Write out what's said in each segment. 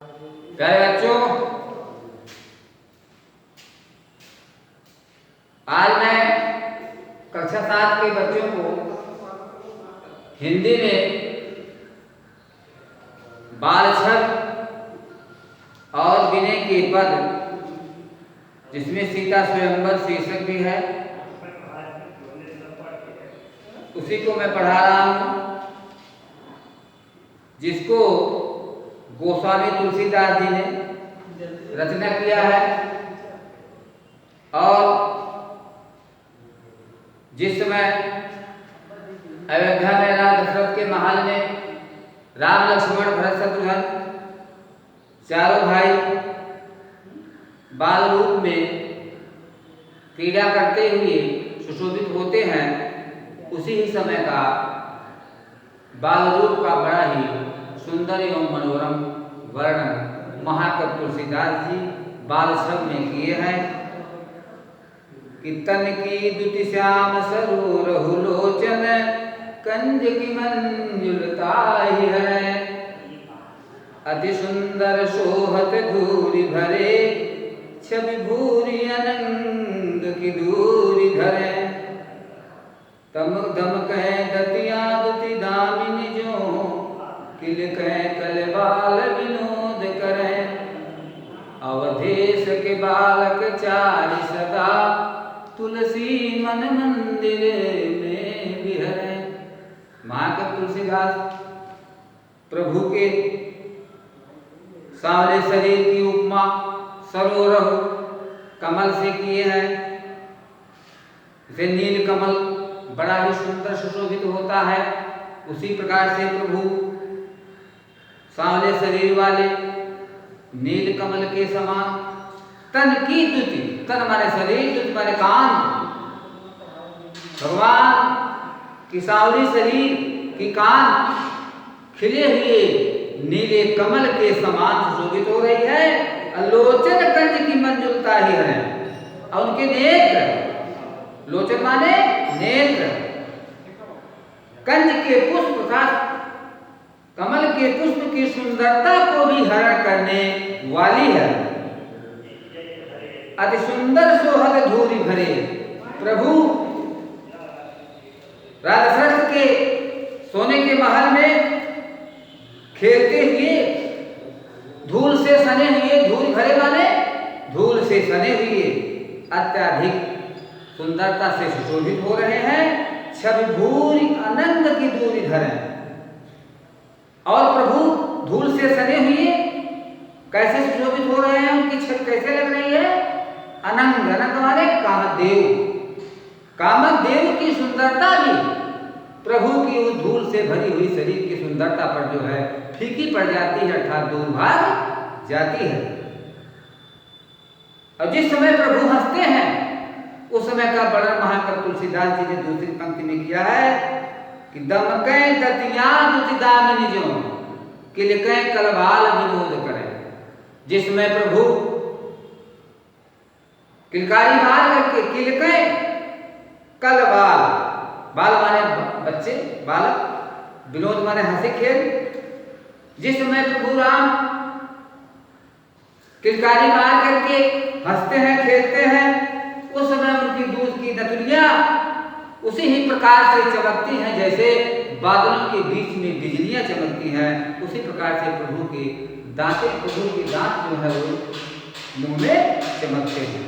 प्यारे बच्चों, आज मैं कक्षा 7 के बच्चों को हिंदी में बाल छद और विनय के पद, जिसमें सीता स्वयंवर शीर्षक भी है, उसी को मैं पढ़ा रहा हूँ, जिसको गोस्वामी तुलसीदास जी ने रचना किया है। और जिस समय अयोध्या में राजा दशरथ के महल में राम लक्ष्मण भरत शत्रुघ्न चारों भाई बाल रूप में क्रीड़ा करते हुए सुशोभित होते हैं, उसी ही समय का बाल रूप का बड़ा ही सुंदर एवं मनोरम वर्णन महाकवि तुलसीदास जी बाल छद में किए हैं कि तन की दुति श्याम सरो रहु लोचन कंज की मंजुलता ही है, अति सुंदर शोहत धूरी भरे छवि भूरी अनंग की दूरी धरे, तम दम कह दतिया दुति दामिनी जो किल कह कल बाल विनोद करें, अवधेश के बालक चारि सदा तुलसी मन मंदिर में विहरे। महाकवि तुलसीदास प्रभु के सांवरे शरीर की उपमा सरोरह कमल से किए हैं। जैसे नील कमल बड़ा ही सुंदर सुशोभित होता है, उसी प्रकार से प्रभु सांवले शरीर वाले नील कमल के समान तन की द्युति, तन माने शरीर, द्युति माने कान, भगवान की सांवली शरीर की कान खिले हुए नीले कमल के समान सुशोभित हो रही है। लोचन कंज की मंजुलता ही है, और उनके नेत्र, लोचन माने नेत्र, कंज के पुष्प का, कमल के पुष्प की सुंदरता को भी हरण करने वाली है। अति सुंदर सोहद धूरी भरे, प्रभु राजा दशरथ के सोने के महल में खेलते हुए धूल से सने हुए, धूल भरे माने धूल से सने हुए अत्यधिक सुंदरता से सुशोभित हो रहे हैं। छवि भूरी अनंग की दूरी धरे, और प्रभु धूल से सने हुए कैसे सुशोभित हो रहे हैं, उनकी छवि कैसे लग रही है? अनंग, अनंग माने कामदेव, कामदेव की सुंदरता भी प्रभु की उस धूल से भरी हुई शरीर की सुंदरता पर जो है फीकी पड़ जाती है, अर्थात दूर भाग जाती है। और जिस समय प्रभु हंसते हैं, उस समय का वर्णन महाकवि तुलसीदास जी ने दूसरी पंक्ति में किया है कि दमकै दतिया दुति दामिनी जो किलकै कलबाल विनोद करे। जिस समय प्रभु किलकारी मार करके, किलकै कलबाल, बाल माने बच्चे, बालक, विनोद माने हंसी खेल, जिस समय प्रभु राम किलकारी मार करके हंसते हैं, खेलते हैं, उस समय उनकी दूध की नथुलियां उसी ही प्रकार से चमकती हैं जैसे बादलों के बीच में बिजलियां चमकती हैं। उसी प्रकार से प्रभु के दांत, प्रभु के दांत जो है वो मुंह में चमकते हैं।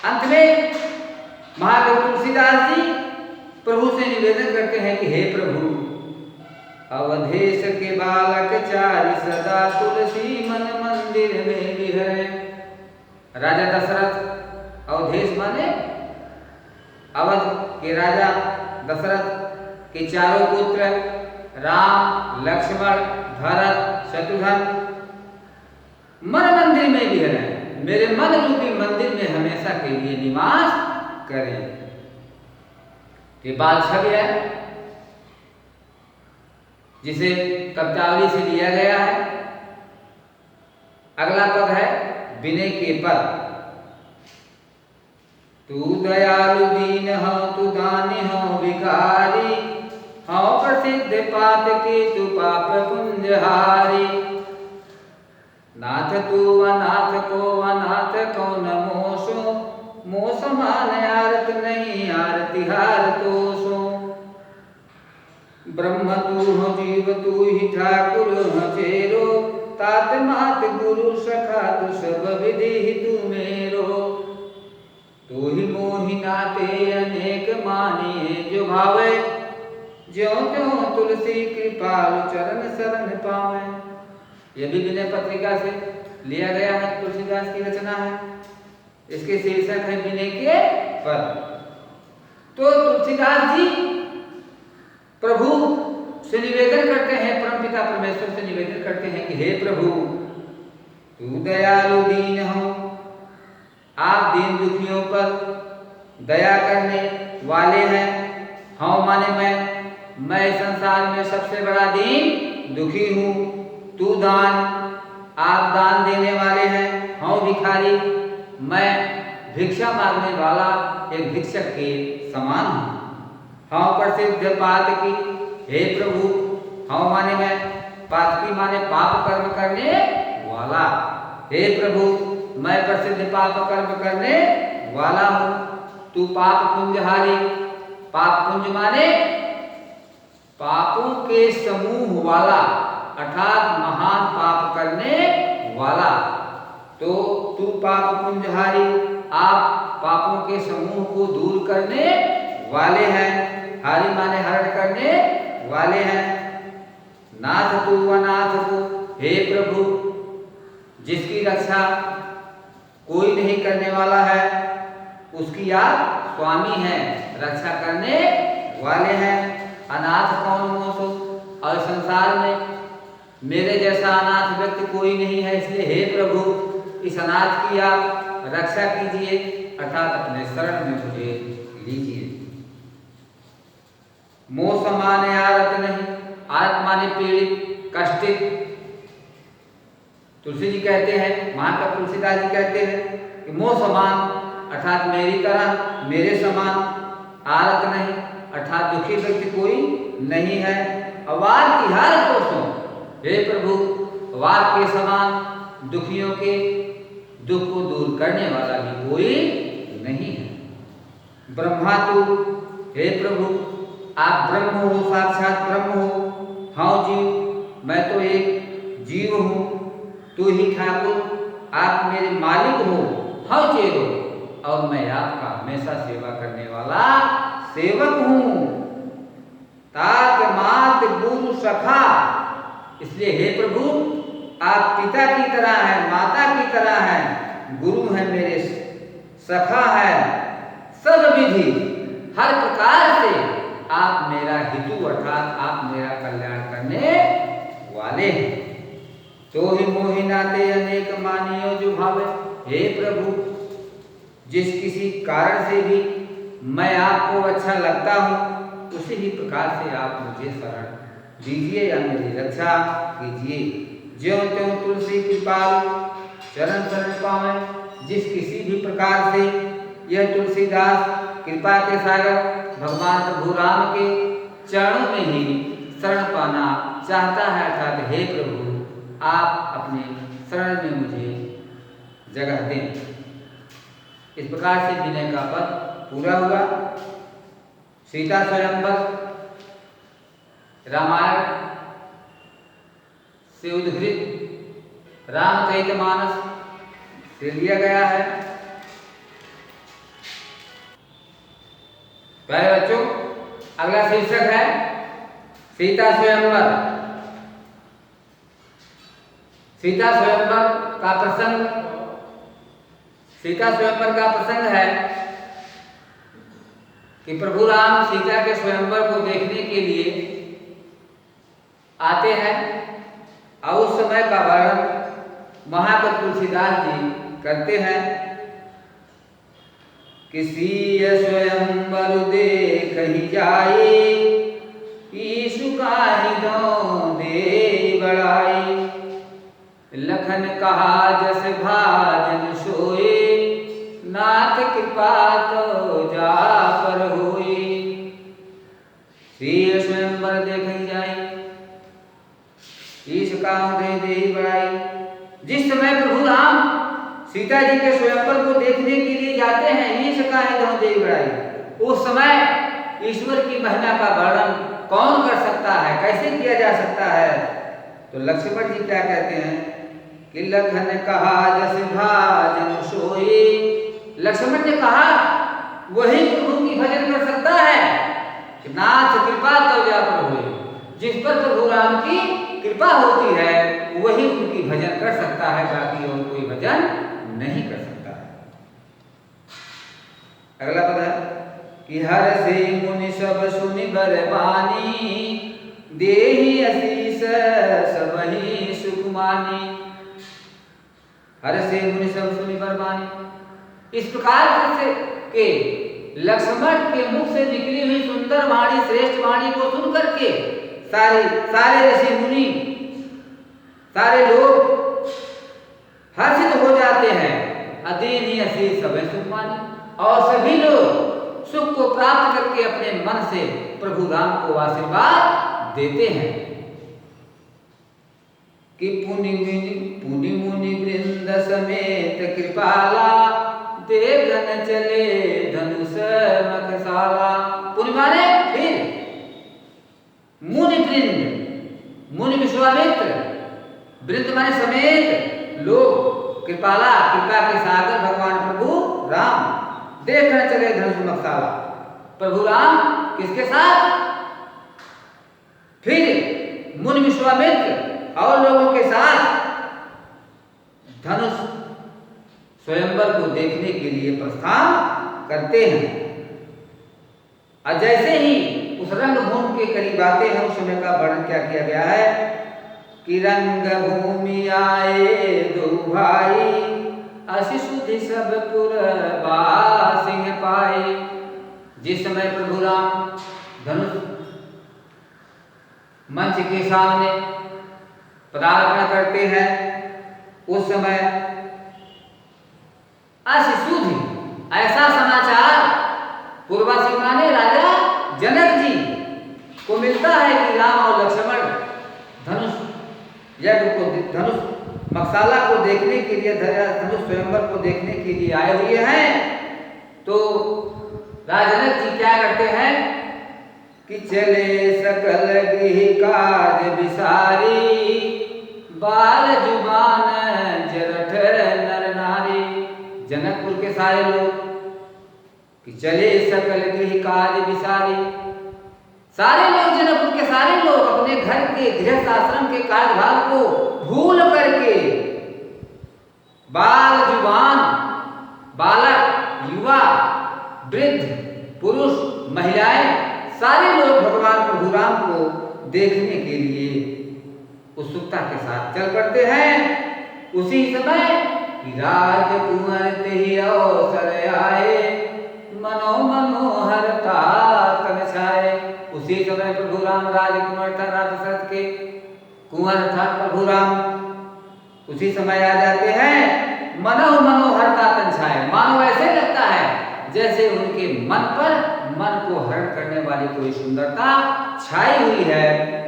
अंत में महाकवि तुलसीदास जी प्रभु से निवेदन करते हैं कि हे प्रभु, अवधेश के बालक चारि सदा तुलसी मन मंदिर में विहरे। राजा दशरथ, अवधेश माने अवध के राजा दशरथ के चारों पुत्र राम, लक्ष्मण, भरत, शत्रुघ्न मन मंदिर में विहरे, मेरे मन रूपी मंदिर में हमेशा के लिए निवास करें। ये बाल छद है, जिसे कवितावली से लिया गया है। अगला पद है विनय के पद। तू दयालु दीन हो, तू दानी हो भिखारी, हो प्रसिद्ध पात की तू पाप पुंजहारी। नाथ तू अनाथ को अनाथ कौन मोसो, मोस मान आरत नहीं आरती हार तो सो। ब्रह्म तू हो जीव तू ही ठाकुर हो चेरो, तात मात गुरु सखा तू सब विधि तू मेरो। तू ही मोहि नाते अनेक मानिए जो भावे, ज्यों त्यों तुलसी कृपालु चरण शरण पावे। यह भी विनय पत्रिका से लिया गया है, तुलसीदास की रचना है। इसके शीर्षक है विनय के पद। तो तुलसीदास जी प्रभु से निवेदन करते हैं, परमपिता परमेश्वर से निवेदन करते हैं कि हे प्रभु तू दयालु दीन हो, आप दीन दुखियों पर दया करने वाले हैं। हाँ माने मैं संसार में सबसे बड़ा दीन दुखी हूँ। तू आप दान देने वाले हैं। हाँ भिखारी, मैं भिक्षा मांगने वाला एक भिक्षक के समान हूँ। हाँ प्रसिद्ध पातकी, हे प्रभु हाँ माने मैं पातकी माने पाप कर्म करने वाला। हे प्रभु मैं प्रसिद्ध पाप कर्म करने वाला हूँ। तू पाप पुंजहारी, पाप पुंज माने पापों के समूह वाला अर्थात महान पाप करने वाला। तो तू पाप पुंजहारी, आप पापों के समूह को दूर करने वाले हैं। हारी माने हरण करने वाले हैं। नाथ तू अनाथ को, हे प्रभु जिसकी रक्षा कोई नहीं करने वाला है उसकी आप स्वामी हैं, रक्षा करने वाले हैं। अनाथ कौन मोसो, और संसार में मेरे जैसा अनाथ व्यक्ति कोई नहीं है, इसलिए हे प्रभु इस अनाथ की आप रक्षा कीजिए, अर्थात अपने शरण में मुझे लीजिए। मोह समान आरत नहीं, आरत माने पीड़ित कष्टित। तुलसी जी कहते हैं, महाकवि तुलसीदास जी कहते हैं कि मोह समान अर्थात मेरी तरह मेरे समान, आरत नहीं अर्थात दुखी व्यक्ति कोई नहीं है। अवार की हार को सो, हे प्रभु वार के समान दुखियों के दुख को दूर करने वाला भी कोई नहीं है। ब्रह्मा तू, हे प्रभु आप ब्रह्म हो, साक्षात ब्रह्म हो। हाँ जीव मैं तो एक जीव हूँ। तू ही ठाकुर, आप मेरे मालिक हो। हाँ चेरो, और मैं आपका हमेशा सेवा करने वाला सेवक हूँ। तात मात गुरु सखा, इसलिए हे प्रभु आप पिता की तरह हैं, माता की तरह हैं, गुरु हैं मेरे, सखा है। सब विधि हर प्रकार से आप मेरा हितु अर्थात आप मेरा कल्याण करने वाले हैं। तो ही मोहि नाते अनेक मानियो जो भावे, हे प्रभु जिस किसी कारण से भी मैं आपको अच्छा लगता हूँ उसी ही प्रकार से आप मुझे शरण दीजिए या मेरी रक्षा कीजिए। ज्यों त्यों तुलसी कृपाल चरण शरण पावे, जिस किसी भी प्रकार से यह तुलसीदास कृपा के सागर भगवान प्रभु राम के चरणों में ही शरण पाना चाहता है, अर्थात हे प्रभु आप अपने शरण में मुझे जगह दें। इस प्रकार से विनय का पद पूरा हुआ। सीता स्वयंवर रामायण से उद्धृत रामचरितमानस से लिया गया है। प्यारे बच्चों, अगला शीर्षक है सीता स्वयंवर। सीता स्वयंवर का प्रसंग, सीता स्वयंवर का प्रसंग है कि प्रभु राम सीता के स्वयंवर को देखने के लिए आते हैं और उस समय का वर्णन महाकवि तुलसीदास जी करते हैं। किसी स्वयंवर देख ही जाए, ईशु काहि दो दे बड़ाई। लखन कहा जस भाजन सोए, नाथ कृपा तो जा पर होई। श्री स्वयंवर देख ही जाए, ईश का दे दे बड़ाई। जिस समय प्रभु राम सीता जी के स्वयंवर को देखने के लिए जाते हैं, ईश का है जहाँ देवी बड़ाई, उस समय ईश्वर की महिमा का वर्णन कौन कर सकता है, कैसे किया जा सकता है? तो लक्ष्मण जी क्या कहते हैं कि लखन कहा जस भाजन सोई। लक्ष्मण ने कहा वही प्रभु की भजन कर सकता है कि नाथ कृपा तब जा पर हुए। जिस पर प्रभु राम की कृपा होती है वही उनकी भजन कर सकता है, बाकी और कोई भजन नहीं कर सकता है। अगला पद है कि हर से मुनि सब सुनि बरबानी, देहि असीस सबहि सुख मानी। हर से मुनि सब सुनि बरबानी, इस प्रकार से के लक्ष्मण के मुख से निकली हुई सुंदर वाणी, श्रेष्ठ वाणी को सुन करके सारे ऋषि मुनि, सारे लोग हर्षित हो जाते हैं। अदीन असीस सब सुख मानी, और सभी लोग सुख को प्राप्त करके अपने मन से प्रभु राम को आशीर्वाद देते हैं कि पुनि मुनि वृंद समेत कृपाला, देखन चले धनुष मखसाला। पुनि माने फिर, मुनि वृंद, मुनि विश्वामित्र, वृंद माने समेत लोग, कृपाला कृपा के सागर भगवान प्रभु राम, देखने चले धनुष मखसाला। प्रभु राम किसके साथ? फिर मुनि विश्वामित्र और लोगों के साथ धनुष स्वयंवर को देखने के लिए प्रस्थान करते हैं। और जैसे ही उस रंगभूमि के करीब आते हैं, उस समय का वर्णन क्या किया गया है कि रंग भूमि आए दो भाई, असी सुधि सब पुर बासिंह पाए। जिस समय प्रभु राम धनुष मंच के सामने पदार्पण करते हैं, उस समय असी सुधि, ऐसा समाचार पूर्वासी माने राजा जनक जी को मिलता है कि राम और लक्ष्मण धनुष यज्ञ को, धनुष मखसाला को देखने के लिए, धनुष स्वयंवर को देखने के लिए आए हुए हैं। तो राजनक जी क्या करते हैं कि चले सकल गृह काज विसारी, बाल जुबान जरठ नर नारी। जनकपुर के सारे लोग कि चले सकल गृह काज विसारी, सारे लोग, जनकपुर के सारे लोग अपने घर के गृहस्थ आश्रम के कार्यभार को भूल करके, बाल जुबान, बालक, युवा, वृद्ध, पुरुष, महिलाएं, सारे लोग भगवान प्रभु राम को देखने के लिए उत्सुकता के साथ चल पड़ते हैं। उसी समय राजकुंवर तेहि अवसर आए, मनो मनोहरता तन छाए। उसी समय प्रभु राम राजकुंवर था, राजा दशरथ के कुंवर था प्रभु राम, उसी समय आ जाते हैं। मनो मनोहरता तन छाए, मानो ऐसे लगता है जैसे उनके मन पर मन को हरण करने वाली कोई सुंदरता छाई हुई है।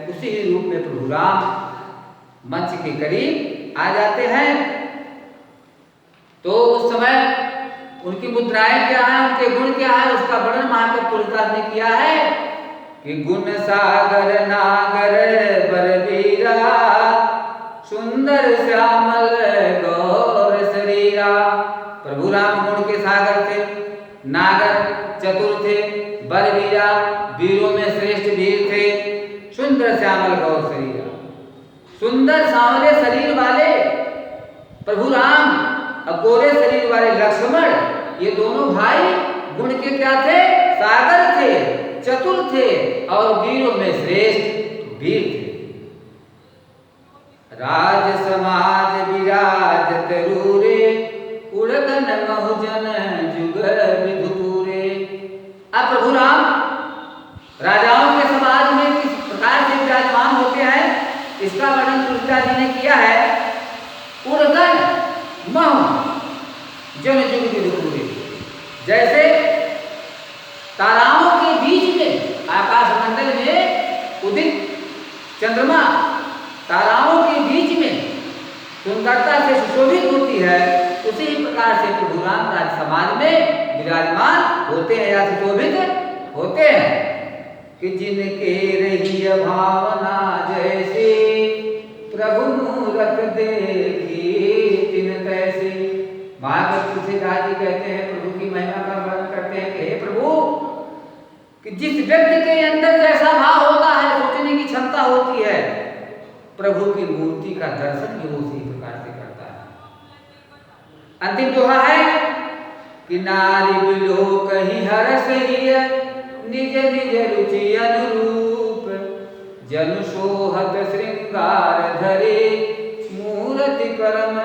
उसी रूप में प्रभु राम मंच के करीब आ जाते हैं। तो उस समय उनकी मुद्राएं क्या है, उनके गुण क्या है, उसका वर्णन महाकवि तुलसीदास ने किया है कि गुण सागर नागर बलबीरा, सुंदर श्यामल गौर शरीरा। प्रभु राम गुण के सागर थे, नागर चतुर थे, बलबीरा वीरों में श्रेष्ठ वीर थे, सुंदर श्यामल गौर शरीरा, सुंदर सांवले शरीर वाले प्रभु राम और गोरे शरीर वाले लक्ष्मण, ये दोनों भाई गुण के क्या थे? सागर थे, चतुर थे और वीरों में श्रेष्ठ वीर थे। राज समाज विराजत रूरे, उड़गन महुजन जुग विधुपुरे। अब प्रभु राम राजाओं के समाज में किस प्रकार से विराजमान होते हैं, इसका वर्णन तुलसीदास जी ने किया है। उड़गन मह जन जुग विधुपुरे, जैसे ताराओं के बीच में, आकाश मंडल में उदित चंद्रमा ताराओं के बीच में सुंदर सुंदरता से सुशोभित होती है, उसी ही प्रकार से प्रभु राम राज समाज में विराजमान होते हैं या सुशोभित होते हैं। कि जिनके रही भावना जैसे, प्रभु मूरत देखी तिन तैसे। भागवत तुलसीदास जी कहते हैं, प्रभु की महिमा का वर्णन करते हैं कि हे प्रभु, कि जिस व्यक्ति के अंदर जैसा भाव होता है, सोचने की क्षमता होती है, प्रभु की मूर्ति का दर्शन भी उसी प्रकार से करता है। अंतिम दोहा है कि नारी बिलो कहीं हरस ही निज निज रुचि अनुरूप, जनु सोहत श्रृंगार धरे मूर्ति करम।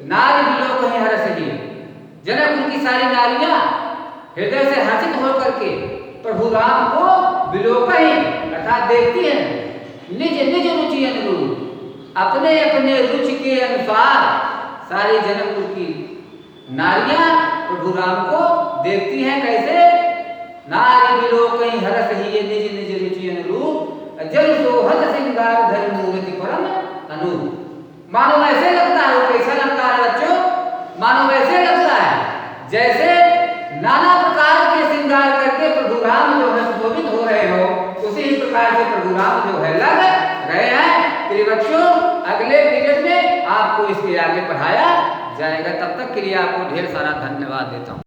नारी बिलो कहीं हरस ही, जनकपुर की सारी नारियां हृदय से हर्षित होकर के प्रभु राम को बिलोका ही अर्थात देखती है, निज निज रुचि अनुरूप, अपने अपने रुचि के अनुसार सारी जनकपुर की नारियां प्रभु राम को देखती हैं। कैसे? नारी बिलोकहि हरस ही निज निज रुचि अनुरूप, जन सोहत श्रृंगार धरि मूर्ति परम अनुरूप। मानो ऐसे लगता है, वो कैसा लगता है बच्चों? मानो ऐसे लगता है जैसे नाना प्रकार के श्रृंगार करके प्रभु राम जो है सुशोभित हो रहे हो, उसी ही प्रकार से प्रभु राम जो है लग रहे हैं। प्रिय बच्चों, अगले पीरियड में आपको इसके आगे पढ़ाया जाएगा। तब तक के लिए आपको ढेर सारा धन्यवाद देता हूँ।